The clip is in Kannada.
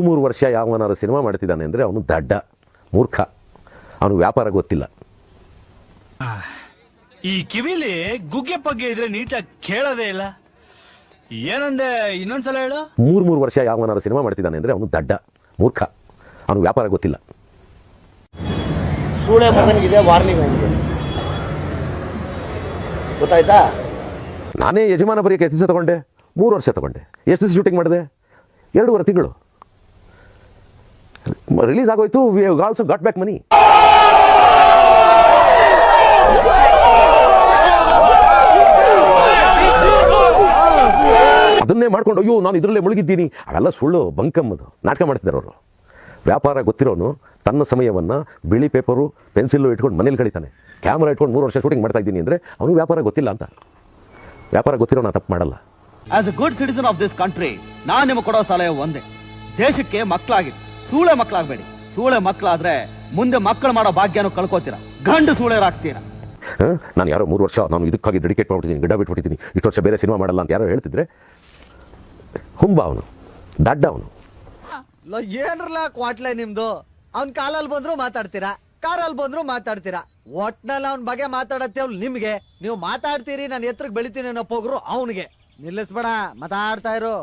ಮೂರು ವರ್ಷ ಯಾವನಾರು ಸಿನಿಮಾ ಮಾಡ್ತಿದ್ದಾನೆ ಅಂದರೆ ಅವನು ದಡ್ಡ ಮೂರ್ಖ, ಅವನು ವ್ಯಾಪಾರ ಗೊತ್ತಿಲ್ಲ. ಈ ಕಿವಿಲಿ ಗುಗ್ಗೆ ಪಗ್ಗೆ ಇದ್ರೆ ನೀಟಾಗಿ ಕೇಳೋದೇ ಇಲ್ಲ. ಏನಂದೆ ಇನ್ನೊಂದ್ಸಲ ಹೇಳು. ಮೂರು ವರ್ಷ ಯಾವನಾರು ಸಿನಿಮಾ ಮಾಡ್ತಿದ್ದಾನೆ ಅಂದರೆ ಅವನು ದಡ್ಡ ಮೂರ್ಖ, ಅವನು ವ್ಯಾಪಾರ ಗೊತ್ತಿಲ್ಲ. ಸೂಳೆ ಮಗನಿಗಿದೆ ವಾರ್ನಿಂಗ್ ಅವನಿಗೆ, ಗೊತ್ತಾಯ್ತಾ? ನಾನೇ ಯಜಮಾನ ಬರೀ ಎಷ್ಟು ದಿವಸ ತಗೊಂಡೆ? 3 ವರ್ಷ ತಗೊಂಡೆ. ಎಷ್ಟು ದಿವಸ ಶೂಟಿಂಗ್ ಮಾಡಿದೆ? 2.5 ತಿಂಗಳು. ರಿಲೀಸ್ ಆಗೋಯ್ತು. We have also got back money. ಅದನ್ನೇ ಮಾಡ್ಕೊಂಡು ಅಯ್ಯೋ ನಾನು ಇದರಲ್ಲೇ ಮುಳುಗಿದ್ದೀನಿ, ಅವೆಲ್ಲ ಸುಳ್ಳು, ಬಂಕಮ್ಮದು ನಾಟಕ ಮಾಡ್ತಿದ್ದಾರೆ ಅವರು. ವ್ಯಾಪಾರ ಗೊತ್ತಿರೋನು ತನ್ನ ಸಮಯವನ್ನು ಬಿಳಿ ಪೇಪರು ಪೆನ್ಸಿಲ್ಲು ಇಟ್ಕೊಂಡು ಮನೇಲಿ ಕಳೀತಾನೆ. ಕ್ಯಾಮ್ರಾ ಇಟ್ಕೊಂಡು 3 ವರ್ಷ ಶೂಟಿಂಗ್ ಮಾಡ್ತಾ ಇದ್ದೀನಿ ಅಂದರೆ ಅವನು ವ್ಯಾಪಾರ ಗೊತ್ತಿಲ್ಲ ಅಂತ. ವ್ಯಾಪಾರ ಗೊತ್ತಿರೋ ನಾನು ತಪ್ಪು ಮಾಡಲ್ಲ. As A good citizen of this country ನಾನು ನಿಮಗೆ ಕೊಡೋ ಸಲಹೆ ಒಂದೇ, ದೇಶಕ್ಕೆ ಮಕ್ಕಳಾಗಿ ಸೂಳೆ ಮಕ್ಕಳಾಗಬೇಡಿ. ಸೂಳೆ ಮಕ್ಕಳಾದ್ರೆ ಮುಂದೆ ಮಕ್ಕಳು ಮಾಡೋ ಭಾಗ್ಯನೂ ಕಳ್ಕೋತೀರಾ, ಗಂಡು ಸೂಳೆರಾಗ್ತೀರಾ. ನಾನು ಯಾರೋ 3 ವರ್ಷ ನಾನು ಇದಕ್ಕಾಗಿ ಡೆಡಿಕೇಟ್ ಮಾಡ್ಬಿಟ್ಟಿದ್ದೀನಿ, ಗಿಡ ಬಿಟ್ಬಿಟ್ಟಿದ್ದೀನಿ, ಇಷ್ಟು ವರ್ಷ ಬೇರೆ ಸಿನಿಮಾ ಮಾಡಲ್ಲ ಅಂತ ಯಾರೋ ಹೇಳ್ತಿದ್ರೆ ಹುಂಬ ಅವನು, ದಡ್ಡ ಅವನು. ಏನ್ರಲ್ಲ ಕ್ವಾಟ್ಲೆ ನಿಮ್ದು? ಅವ್ನ್ ಕಾಲಲ್ಲಿ ಬಂದ್ರು ಮಾತಾಡ್ತೀರಾ, ಕಾರಲ್ಲಿ ಬಂದ್ರು ಮಾತಾಡ್ತೀರಾ. ಒಟ್ನಲ್ಲಿ ಅವ್ನ ಬಗ್ಗೆ ಮಾತಾಡತ್ತೆ ಅವ್ನು ನಿಮ್ಗೆ. ನೀವು ಮಾತಾಡ್ತೀರಿ, ನಾನು ಎತ್ರಕ್ಕೆ ಬೆಳಿತೀನಿ ಅನ್ನೋ ಪೋಗ್ರು ಅವನಿಗೆ. ನಿಲ್ಲಿಸ್ಬೇಡ, ಮಾತಾಡ್ತಾ ಇರು.